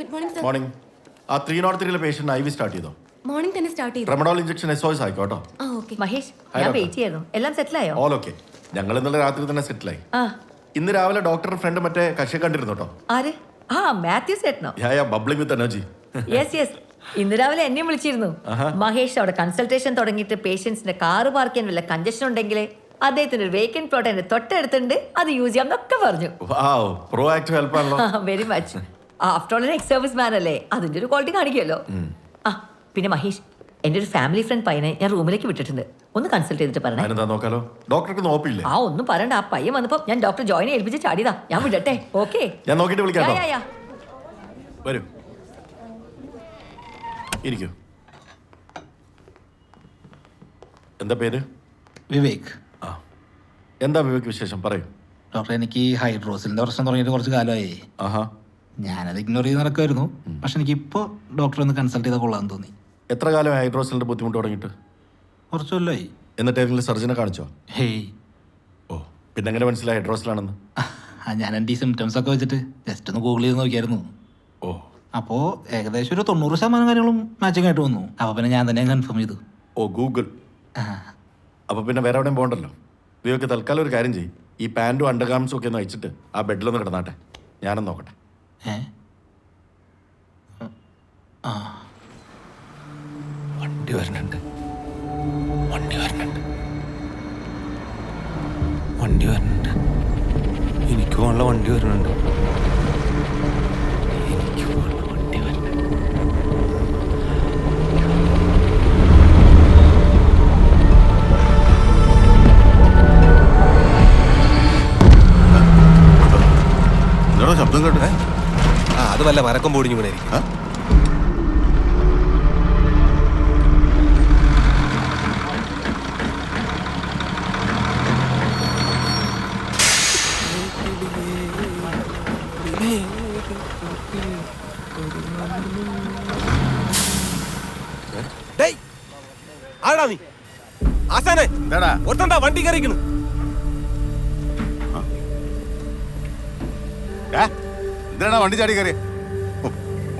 Good morning sir. Morning. ആ 303 patient IV start ചെയ്തോ? Morning തന്നെ സ്റ്റാർട്ട് ചെയ്തു. ട്രെമഡോൾ ഇഞ്ചക്ഷൻ SOS ആയിക്കോട്ടോ. ആ ഓക്കെ. മഹേഷ്, Hi, ഞാൻ doctor. വെയിറ്റ് ചെയ്യായിരുന്നു. എല്ലാം സെറ്റിൽ ആയോ? All okay. ഞങ്ങൾ ഇന്നലെ രാത്രി തന്നെ സെറ്റിലായി. ആ, ഇന്ന് രാവിലെ ഡോക്ടറുടെ ഫ്രണ്ട് മറ്റേ കക്ഷി കണ്ടിരുന്നു കേട്ടോ. ആര്? ആ, മാത്യു ചേട്ടനോ? Bubbling with energy. യെസ്. ഇന്ന് രാവിലെ എന്നെയും വിളിച്ചിരുന്നു. മഹേഷ് അവിടെ കൺസൾട്ടേഷൻ തുടങ്ങിയിട്ട് പേഷ്യൻസിന്റെ കാറ് പാർക്ക് ചെയ്യാൻ വല്ല കഞ്ചഷൻ ഉണ്ടെങ്കിൽ അദ്ദേഹത്തിന് ഒരു വേക്കൻറ്റ് പ്ലോട്ട് എന്റെ തൊട്ടടുത്തുണ്ട്, അത് യൂസ് ചെയ്യാമെന്നൊക്കെ പറഞ്ഞു. വാവ്, പ്രോ ആക്റ്റീവ് ഹെൽപ്പ് ആണല്ലോ. Very much. After all ex service man അല്ലേ, അതിന്റെ ഒരു ക്വാളിറ്റി കാണിക്കുമല്ലോ. ആ പിന്നെ മഹേഷ്, എന്റെ ഒരു ഫാമിലി ഫ്രണ്ട് പയ്യനെ ഞാൻ റൂമിലേക്ക് വിട്ടിട്ടുണ്ട്, ഒന്ന് കൺസൾട്ട് ചെയ്തിട്ട് പറഞ്ഞേ. അതിനെന്താ നോക്കാലോ, ഡോക്ടർക്ക് നോപ്പില്ലേ? ആ ഒന്നും പറയണ്ട, ആ പയ്യൻ വന്നപ്പോ ഞാൻ ഡോക്ടർ ജോയിനെ ഏൽപ്പിച്ച് ചാടിയതാ. ഞാൻ വിടട്ടെ? ഓക്കെ, ഞാൻ നോക്കിയിട്ട് വിളിക്കാം. യാ, യാ, യാ. വരൂ, ഇരിക്കൂ. എന്താ പേര്? വിവേക്. ആ, എന്താ വിവേക് വിശേഷം, പറയൂ. ഡോക്ടർ, എനിക്ക് ഹൈഡ്രോസിലിന്റെ പ്രശ്നം തുടങ്ങിയിട്ട് കുറച്ച് കാലമായി. ആഹാ, ഞാനത് ഇഗ്നോർ ചെയ്ത് നടക്കുമായിരുന്നു. പക്ഷെ എനിക്കിപ്പോൾ ഡോക്ടറെ ഒന്ന് കൺസൾട്ട് ചെയ്താൽ കൊള്ളാമെന്ന് തോന്നി. എത്ര കാലം ഹൈഡ്രോസിലിന്റെ ബുദ്ധിമുട്ട് തുടങ്ങിയിട്ട്? കുറച്ച് കൊല്ലമായി. എന്നിട്ട് ഏതെങ്കിലും സർജനെ കാണിച്ചോ? ഹേയ്, ഓ, പിന്നെ എങ്ങനെ മനസ്സിലായി ഹൈഡ്രോസിലാണെന്ന്? ഞാൻ എൻ്റെ ഈ സിംറ്റംസ് ഒക്കെ വെച്ചിട്ട് ജസ്റ്റ് ഒന്ന് ഗൂഗിൾ ചെയ്ത് നോക്കിയായിരുന്നു. ഓ, അപ്പോൾ ഏകദേശം ഒരു 90% കാര്യങ്ങളും മാച്ചിങ് ആയിട്ട് വന്നു. അപ്പോൾ പിന്നെ ഞാൻ തന്നെ കൺഫേം ചെയ്തു. ഓ ഗൂഗിൾ. അപ്പോൾ പിന്നെ വേറെ എവിടെയും പോകണ്ടല്ലോ. വിവേക്ക്, തൽക്കാലം ഒരു കാര്യം ചെയ്യും, ഈ പാൻറ്റും അണ്ടർഗാംസും ഒക്കെ ഒന്ന് അയച്ചിട്ട് ആ ബെഡിലൊന്ന് കിടന്നാട്ടെ, ഞാനൊന്ന് നോക്കട്ടെ. വണ്ടി വരുന്നുണ്ട്, വണ്ടി വരുന്നുണ്ട്, വണ്ടി വരുന്നുണ്ട്. എനിക്ക് പോകാനുള്ള വണ്ടി വരുന്നുണ്ട്, എനിക്ക് പോകാനുള്ള വണ്ടി വരുന്നുണ്ട്. എന്താണോ ശബ്ദം കേട്ടേ? ആ, അത് വല്ല മരക്കം പൊടിഞ്ഞു വീണായിരിക്കും. ആടാ നീ ആശാനെ, ഒത്തണ്ടാ വണ്ടി കയറിക്കണ്. എന്തിനാ വണ്ടി ചാടി കയറിയ?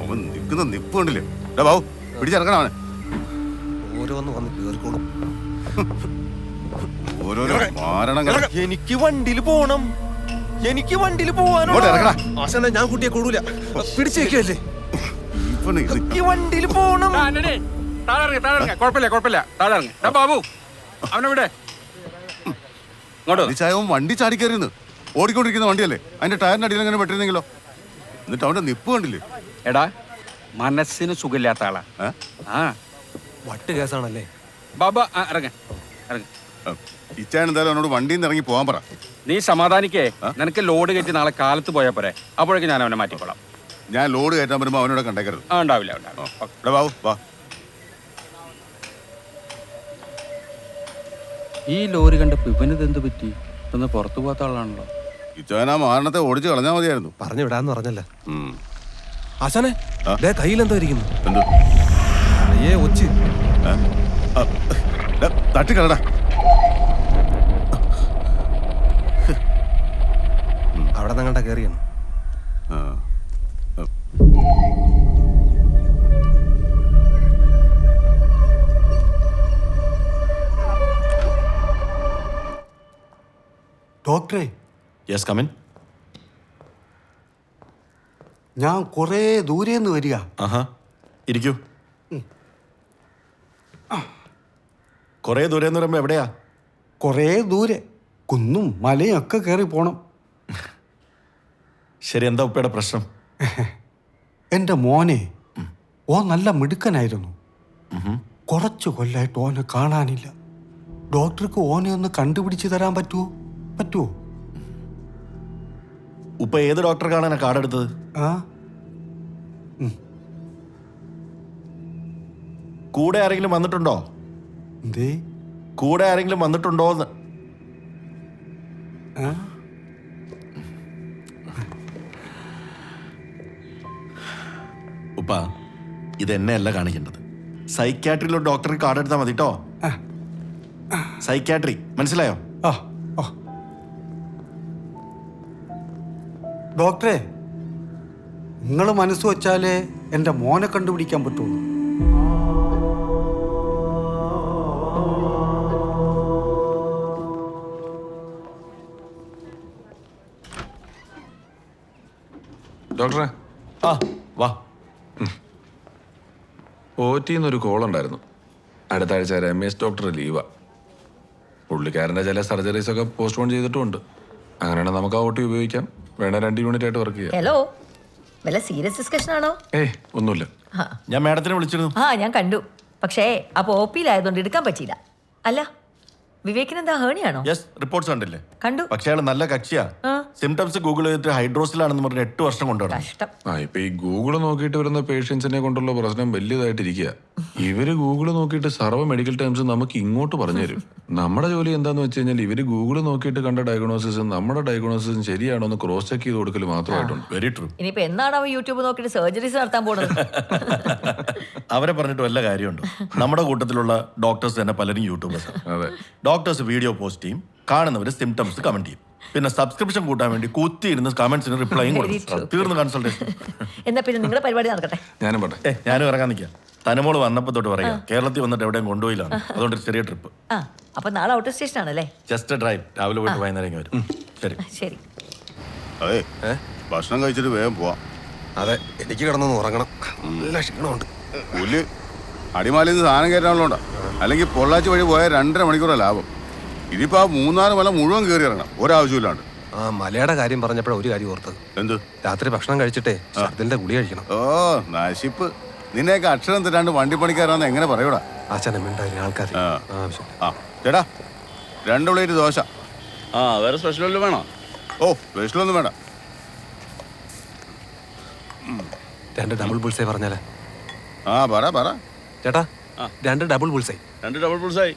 അവൻ നിൽക്കുന്ന നിപ്പ് കണ്ടില്ലേ? ബാബു, പിടിച്ചിറക്കണം അവനെ. ഓരോന്ന് വന്ന് കേറിക്കോളും. ഓരോരോ മാരണങ്ങൾ. എനിക്ക് വണ്ടിയിൽ പോണം, എനിക്ക് വണ്ടിയിൽ പോവാനോ. ആശാനെ, ഞാൻ കുട്ടിയെ കൊടുൂല, പിടിച്ചേക്കല്ലേ. എനിക്ക് വണ്ടിയിൽ പോണം. കുഴപ്പമില്ല, ബാബു അവനെ വിടെ. വണ്ടി ചാടി കയറിയെന്ന് ഓടിക്കൊണ്ടിരിക്കുന്ന വണ്ടിയല്ലേ, അതിന്റെ ടയറിന്റെ അടിയിൽ അങ്ങനെ പെട്ടിരുന്നെങ്കിലോ? എന്നിട്ട് അവന്റെ നിപ്പ് കണ്ടില്ലേ? എടാ, മനസ്സിന് സുഖമില്ലാത്ത ആളാ. ആ, വട്ട് കേസാണല്ലേ ബാബ. ഇറങ്ങ. ഇച്ചാൻ എന്തായാലും അവനോട് വണ്ടിയിൽ നിന്ന് ഇറങ്ങി പോകാൻ പറ. നീ സമാധാനിക്കേ. നിനക്ക് ലോഡ് കയറ്റി നാളെ കാലത്ത് പോയാൽ പോരെ, അപ്പോഴേക്കും ഞാൻ അവനെ മാറ്റിക്കോളാം. ഞാൻ ലോഡ് കയറ്റാൻ വരുമ്പോ അവനോട് കണ്ടേക്കരുത്. ആ, ഉണ്ടാവില്ല. ബാബു വാ. ഈ ലോറി കണ്ടപ്പോ ഇവനിത് എന്ത് പറ്റി? ഇതൊന്ന് പുറത്തു പോകാത്ത ആളാണല്ലോ. ഇച്ചാൻ ആ മാരണത്തെ ഓടിച്ച് കളഞ്ഞാൽ മതിയായിരുന്നു. പറഞ്ഞു വിടാന്ന് പറഞ്ഞല്ല. ആശാനെ, കയ്യിലെന്തോ ഇരിക്കുന്നു. എന്ത്? ഒച്ച് തട്ടിക്കളടാ. അവിടെ നിങ്ങളുടെ കയറിയാണ്. ഡോക്ടറെ. Yes, come in. ഞാൻ കുറേ ദൂരേന്ന് വരിക. ആഹാ, ഇരിക്കൂ. കുറേ ദൂരെ എന്ന് പറയുമ്പോൾ എവിടെയാ? കുറേ ദൂരെ, കുന്നും മലയും ഒക്കെ കയറി പോണം. ശരി, എന്താ ഉപ്പയുടെ പ്രശ്നം? എൻ്റെ മോനെ, ഓ നല്ല മിടുക്കനായിരുന്നു. കുറച്ച് കൊല്ലായിട്ട് ഓനെ കാണാനില്ല. ഡോക്ടർക്ക് ഓനെ ഒന്ന് കണ്ടുപിടിച്ച് തരാൻ പറ്റുമോ? ഉപ്പ ഏത് ഡോക്ടറെ കാണാനാ കാർഡ് എടുത്തത്? കൂടെ ആരെങ്കിലും വന്നിട്ടുണ്ടോ? എന്തേ? കൂടെ ആരെങ്കിലും വന്നിട്ടുണ്ടോന്ന്. ഉപ്പ, ഇതെന്നെയല്ല കാണിക്കേണ്ടത്. സൈക്യാട്രിയിലോ ഡോക്ടറെ കാർഡ് എടുത്താൽ മതി കേട്ടോ. സൈക്യാട്രി, മനസ്സിലായോ? ഡോക്ടറെ, നിങ്ങൾ മനസ്സ് വെച്ചാലേ എൻ്റെ മോനെ കണ്ടുപിടിക്കാൻ പറ്റുള്ളൂ. ഡോക്ടറെ ആ വാ. OT-ന്നൊരു കോൾ ഉണ്ടായിരുന്നു. അടുത്ത ആഴ്ച രമേശ് ഡോക്ടർ ലീവാ. പുള്ളിക്കാരൻ്റെ ചില സർജറീസ് ഒക്കെ പോസ്റ്റ്പോൺ ചെയ്തിട്ടുമുണ്ട്. അങ്ങനെയാണെങ്കിൽ നമുക്ക് ആ OT ഉപയോഗിക്കാം. വേണേ 2 യൂണിറ്റ് ആയിട്ട് വർക്ക് ചെയ്യാം. ഹലോ, വല്ല സീരിയസ് ഡിസ്കഷൻ ആണോ? ഏയ് ഒന്നുമില്ല. ഞാൻ മാഡത്തിനെ വിളിച്ചിരുന്നു. ഞാൻ കണ്ടു. പക്ഷേ അപ്പോൾ OP-യിലായതുകൊണ്ട് എടുക്കാൻ പറ്റിയില്ല. അല്ല, വിവേകിന് എന്താ ഹേണിയാണോ? യെസ്, റിപ്പോർട്ട്സ് കണ്ടില്ലേ? കണ്ടു. പക്ഷെ അയാൾ നല്ല കക്ഷിയാ. സിംറ്റംസ് ഗൂഗിൾ ചെയ്തിട്ട് ഹൈഡ്രോസിലാണെന്ന് പറഞ്ഞ് 8 വർഷം കൊണ്ടുവരണം. കഷ്ടം. ഇപ്പൊ ഈ ഗൂഗിള് നോക്കിയിട്ട് വരുന്ന പേഷ്യൻസിനെ കൊണ്ടുള്ള പ്രശ്നം വലിയതായിട്ടിരിക്കുക. ഇവര് ഗൂഗിള് നോക്കിയിട്ട് സർവ്വ മെഡിക്കൽ ടേംസ് നമുക്ക് ഇങ്ങോട്ട് പറഞ്ഞു തരും. നമ്മുടെ ജോലി എന്താന്ന് വെച്ച് കഴിഞ്ഞാൽ ഇവര് ഗൂഗിള് നോക്കിയിട്ട് കണ്ട ഡയഗ്നോസിസും നമ്മുടെ ഡയഗ്നോസിസും ശരിയാണോ എന്ന് ക്രോസ് ചെക്ക് ചെയ്ത് കൊടുക്കൽ മാത്രമായിട്ടുണ്ട്. Very true. ഇനിയിപ്പോ എന്നാണ് അവൻ യൂട്യൂബ് നോക്കിയിട്ട് സർജറീസ് നടത്താൻ പോകുന്നത്? അവരെ പറഞ്ഞിട്ട് വല്ല കാര്യമുണ്ടോ? നമ്മുടെ കൂട്ടത്തിലുള്ള ഡോക്ടേഴ്സ് തന്നെ പലരും യൂട്യൂബേഴ്സ്. അതെ, ഡോക്ടേഴ്സ് വീഡിയോ പോസ്റ്റ് ചെയ്യും, കാണുന്നവര് സിംറ്റംസ് കമന്റ് ചെയ്യും. പിന്നെ സബ്സ്ക്രിപ്ഷൻ കൂട്ടാൻ വേണ്ടി കുത്തിയിരുന്ന് കമന്റ്സിന് റിപ്ലൈയും കൊടുക്കും. തീർന്നു കൺസൾട്ടേഷൻ. എന്നാ പിന്നെ നിങ്ങളുടെ പരിപാടി നടക്കട്ടെ. ഞാനും പറ്റേ. ഞാനും ഇറങ്ങാൻ നിൽക്കാം. തനുമോള് വന്നപ്പോ തൊട്ട് പറയാ കേരളത്തിൽ വന്നിട്ട് എവിടെയും കൊണ്ടുപോയില്ലാണ്. അതുകൊണ്ട് ചെറിയ ട്രിപ്പ്. അപ്പൊ നാളെ ഔട്ടർ സ്റ്റേഷൻ ആണല്ലേ? Just drive. രാവിലെ പോയിട്ട് വൈകുന്നേരം വരും. ശരി ശരി. അതെ, ഭക്ഷണം കഴിച്ചിട്ട് വേഗം പോവാം. അതെ, എനിക്ക് കിടന്നൊന്ന് ഉറങ്ങണം. നല്ല ക്ഷീണമുണ്ട്. പുല്ല് അടിമാലിൽ നിന്ന് സാധനം കയറ്റാനുള്ളതുകൊണ്ടാ. അല്ലെങ്കിൽ പൊള്ളാച്ചി വഴി പോയാൽ 2.5 മണിക്കൂറാണ് ലാഭം. ഇതിപ്പോ ആ 3-4 മല മുഴുവൻ കയറി ഇറങ്ങണം, ഒരാവശ്യമില്ലാണ്ട്. മലയുടെ കാര്യം പറഞ്ഞപ്പോഴാണ് ഒരു കാര്യം ഓർത്തത്. എന്ത്? രാത്രി ഭക്ഷണം കഴിച്ചിട്ടേ ഛർദിലിന്റെ ഗുളി കഴിക്കണം. ഓ നശിപ്പ്. നിന്നെയൊക്കെ അക്ഷരം തെറ്റാണ്ട് വണ്ടിപ്പണിക്കാരാന്ന് എങ്ങനെ പറയൂടാ? ആശാനെ മിണ്ടായി ആൾക്കാർ. ആ ചേട്ടാ, 2 പ്ലേറ്റ് ദോശ. വേറെ സ്പെഷ്യൽ വല്ലതും വേണോ? ഓ സ്പെഷ്യലൊന്നും വേണ്ട. 2 ഡബിൾ ബുൾസൈ പറഞ്ഞാലേ? പറ ചേട്ടാ, 2 ഡബിൾ ബുൾസൈ. 2 double bullseye.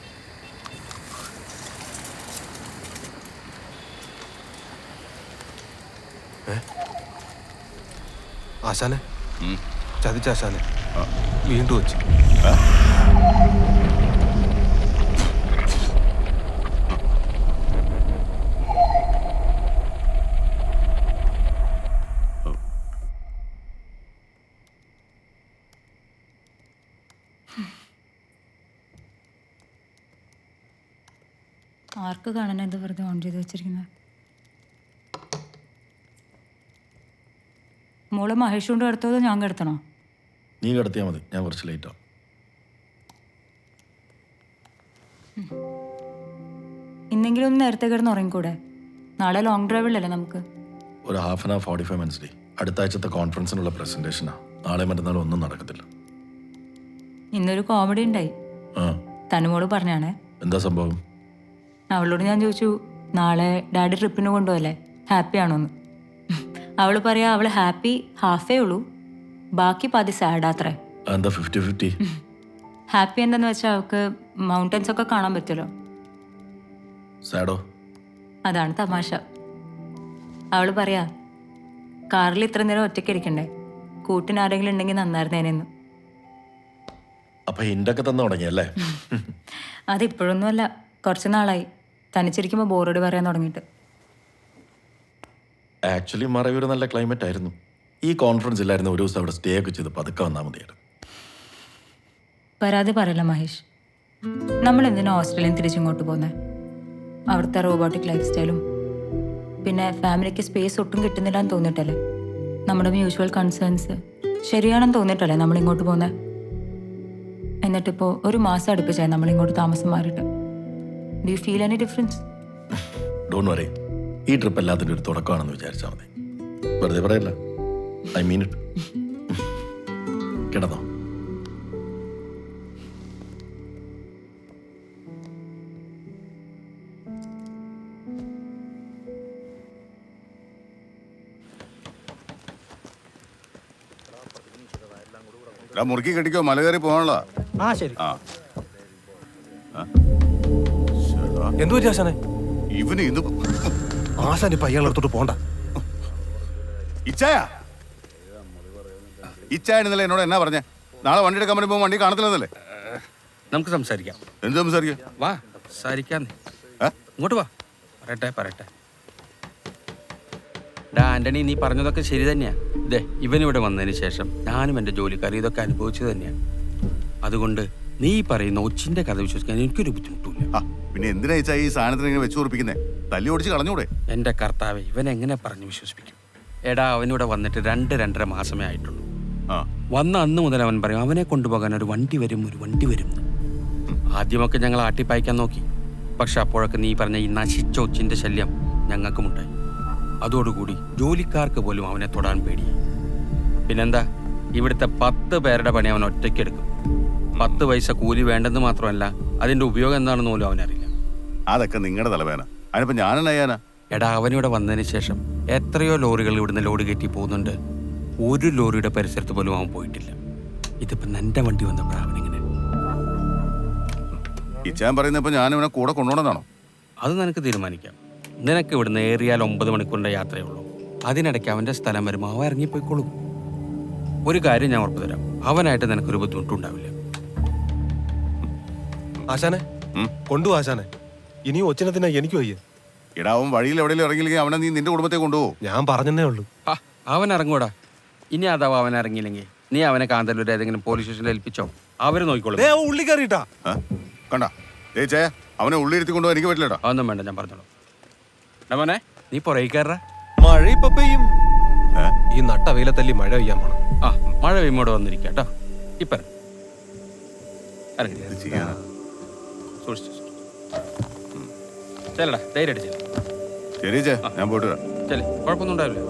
ആശാനെ ചതിച്ച ആശാനെ വീണ്ടും വെച്ച്. ആർക്ക് കാണാൻ ഇത് വെറുതെ ഓൺ ചെയ്ത് വെച്ചിരിക്കുന്നത്? മോള് മഹേഷ് കൊണ്ട് കിടത്തോ ഞാൻ കിടത്തണോ? നീ കിടത്തിയാൽ മതി, ഞാൻ കുറച്ച് ലേറ്റാവും. ഇന്നെങ്കിലും ഒന്ന് നേരത്തെ കിടന്ന് ഉറങ്ങിക്കൂടെ? നാളെ ലോങ് ഡ്രൈവിലല്ലേ നമുക്ക്? ഒരു 1/2 hour 45 minutes ഡേ. അടുത്ത ആഴ്ചത്തെ കോൺഫറൻസിനുള്ള പ്രസന്റേഷനാ. നാളെ മറ്റന്നാളും ഒന്നും നടക്കത്തില്ല. ഇന്നൊരു കോമഡി ഉണ്ടായി. തനുമോള് പറഞ്ഞാണേ. എന്താ സംഭവം? അവളോട് ഞാൻ ചോദിച്ചു, നാളെ ഡാഡി ട്രിപ്പിന് കൊണ്ടുപോകല്ലേ, ഹാപ്പി ആണോന്ന്. അവള് പറയാ അവള് ഹാപ്പി ഹാഫേ ഉള്ളൂ, ബാക്കി പാതി സാഡാത്രേ. എന്താ 50-50? ഹാപ്പി എന്താന്ന് വെച്ചാൽ അവൾക്ക് മൗണ്ടൻസ് ഒക്കെ കാണാൻ പറ്റുമല്ലോ. സാഡോ? അതാണ് തമാശ. അവള് പറയാ കാറിൽ ഇത്ര നേരം ഒറ്റയ്ക്ക് ഇരിക്കണ്ടേ, കൂട്ടിന് ആരെങ്കിലും ഉണ്ടെങ്കിൽ നന്നായിരുന്നേനെന്ന്. അപ്പൊ ഹിന്റൊക്കെ തന്നു തുടങ്ങിയല്ലേ? അതിപ്പോഴൊന്നുമല്ല, കുറച്ച് നാളായി തനിച്ചിരിക്കുമ്പോൾ ബോറോട് പറയാൻ തുടങ്ങിയിട്ട്. ആക്ച്വലി മറയൂർ നല്ല ക്ലൈമറ്റ് ആയിരുന്നു. ഈ കോൺഫറൻസ് ഇല്ലായിരുന്നു, ഒരു ദിവസം അവിടെ സ്റ്റേ ഒക്കെ ചെയ്ത് പതുക്കെ വന്നാൽ മതിയായിരുന്നു. പരാതി പറയല്ല മഹേഷ്. നമ്മൾ എന്തിനാ ഓസ്ട്രേലിയൻ തിരിച്ചിങ്ങോട്ട് പോകുന്നത്? അവിടുത്തെ റോബോട്ടിക് ലൈഫ് സ്റ്റൈലും പിന്നെ ഫാമിലിക്ക് സ്പേസ് ഒട്ടും കിട്ടുന്നില്ല എന്ന് തോന്നിയിട്ടല്ലേ? നമ്മുടെ മ്യൂച്വൽ കൺസേൺസ് ശരിയാണെന്ന് തോന്നിയിട്ടല്ലേ നമ്മളിങ്ങോട്ട് പോകുന്നത്? എന്നിട്ടിപ്പോൾ 1 മാസം അടുപ്പിച്ചായി നമ്മളിങ്ങോട്ട് താമസം മാറിയിട്ട്. Do you feel any difference? Don't worry, ഈ ട്രിപ്പ് എല്ലാത്തിൻ്റെ ഒരു തുടക്കമാണെന്ന് വിചാരിച്ചാൽ മതി. വെറുതെ പറയല്ല, ഐ മീൻ ഇറ്റ്. കിടന്നോ? മുറുക്കി കെട്ടിക്കോ, മല കയറി പോകാനുള്ള. ശരി. എന്തു പറ്റി ആശാനെ? ഇവന് ഇത് ആശാൻ ഇപ്പൊ അയാളെടുത്തോട്ട് പോണ്ട. ഇച്ചായ ഇന്നലെ എന്നോട് എന്നാ പറഞ്ഞേ? നാളെ വണ്ടി എടുക്കാൻ വേണ്ടി പോകുമ്പോൾ വണ്ടി കാണത്തില്ലെന്നല്ലേ? നമുക്ക് സംസാരിക്കാം. എന്ത് സംസാരിക്കാം? വാ സംസാരിക്കാന്നേ. ഇങ്ങോട്ട് വാ, പറയട്ടെ. ഡാ ആന്റണി, നീ പറഞ്ഞതൊക്കെ ശരി തന്നെയാ. ഇവനിവിടെ വന്നതിന് ശേഷം ഞാനും എൻ്റെ ജോലിക്കാർ ഇതൊക്കെ അനുഭവിച്ചു തന്നെയാണ്. അതുകൊണ്ട് നീ പറയുന്ന ഒച്ചിന്റെ കഥ വിശ്വസിക്കാൻ എനിക്കൊരു ബുദ്ധിമുട്ടില്ല. പിന്നെ എന്തിനാ വെച്ചാ ഈ സാധനത്തിന് ഇങ്ങനെ വെച്ച് ഉറപ്പിക്കുന്നേ? തല്ലി ഓടിച്ച് കളഞ്ഞൂടെ? എൻ്റെ കർത്താവേ, ഇവൻ എങ്ങനെ പറഞ്ഞു വിശ്വസിപ്പിക്കും? എടാ, അവനിവിടെ വന്നിട്ട് 2-2.5 മാസമേ ആയിട്ടുള്ളൂ. വന്ന അന്ന് മുതൽ അവൻ പറയും അവനെ കൊണ്ടുപോകാൻ ഒരു വണ്ടി വരും ആദ്യമൊക്കെ ഞങ്ങൾ ആട്ടിപ്പായിക്കാൻ നോക്കി. പക്ഷെ അപ്പോഴൊക്കെ നീ പറഞ്ഞ ഈ നശിച്ച ഒച്ചിന്റെ ശല്യം ഞങ്ങൾക്കുമുണ്ടായി. അതോടുകൂടി ജോലിക്കാർക്ക് പോലും അവനെ തൊടാൻ പേടിയായി. പിന്നെന്താ, ഇവിടുത്തെ 10 പേരുടെ പണി അവൻ ഒറ്റയ്ക്കെടുക്കും. 10 പൈസ കൂലി വേണ്ടെന്ന് മാത്രമല്ല, അതിന്റെ ഉപയോഗം എന്താണെന്ന് പോലും അവനറിയില്ല. അതൊക്കെ നിങ്ങളുടെ തലവേന. അതിനിപ്പോ ഞാനെന്നയ്യാനാ? എടാ, അവനിവിടെ വന്നതിന് ശേഷം എത്രയോ ലോറികൾ ഇവിടുന്ന് ലോഡ് കയറ്റി പോകുന്നുണ്ട്. ഒരു ലോറിയുടെ പരിസരത്ത് പോലും അവൻ പോയിട്ടില്ല. ഇതിപ്പോ നിന്റെ വണ്ടി വന്നപ്പോഴാണ് അവനിങ്ങനെ. ഇച്ചാൻ പറയുന്നപ്പോ ഞാൻ ഇവനെ കൂടെ കൊണ്ടുപോകണമെന്നാണോ? അത് നിനക്ക് തീരുമാനിക്കാം. നിനക്ക് ഇവിടുന്ന് ഏറിയാൽ 9 മണിക്കൂറിന്റെ യാത്രയുള്ളൂ. അതിനിടയ്ക്ക് അവന്റെ സ്ഥലം വരുമ്പോൾ അവൻ ഇറങ്ങിപ്പോയിക്കോളും. ഒരു കാര്യം ഞാൻ ഉറപ്പു തരാം, അവനായിട്ട് നിനക്കൊരു ബുദ്ധിമുട്ടുണ്ടാവില്ല. ആശാനെ കൊണ്ടു ആശാനെ, ഇനിയും ഒച്ചനത്തിനാ എനിക്ക് വയ്യ. എടാ, അവൻ വഴിയിൽ എവിടെയെങ്കിലും ഇറങ്ങിയില്ലെങ്കിൽ അവനെ നീ നിന്റെ കുടുംബത്തെ കൊണ്ടുപോകും. ഞാൻ പറഞ്ഞതേ ഉള്ളൂ. അവൻ ഇറങ്ങൂടാ. ഇനി അഥവാ അവൻ ഇറങ്ങിയില്ലെങ്കിൽ നീ അവനെ കാന്തല്ലൂർ ഏതെങ്കിലും പോലീസ് സ്റ്റേഷനിൽ ഏൽപ്പിച്ചോ, അവര് നോക്കിക്കോളും. ഉള്ളി കയറിയിട്ടാ കണ്ട ചേ, അവനെ ഉള്ളിരുത്തി കൊണ്ടുപോകാൻ എനിക്ക് പറ്റില്ലടാ. അതൊന്നും വേണ്ട, ഞാൻ പറഞ്ഞോളൂ. മോനെ, നീ പുറകെ കയറാ. മഴ ഇപ്പൊ പെയ്യും. ഈ നട്ട വെയിലത്തല്ലി മഴ പെയ്യാൻ പോണം. മഴ പെയ്യുമ്പോടെ വന്നിരിക്കുക കേട്ടോ. ഇപ്പൊ സൂക്ഷിച്ചു ചെല്ലടാ, ധൈര്യമായിട്ട് ചെല്ലു. ശരി ചേ, ഞാൻ പോയിട്ട് വരാം. ചെല്ലേ, കുഴപ്പമൊന്നും ഉണ്ടാവില്ല.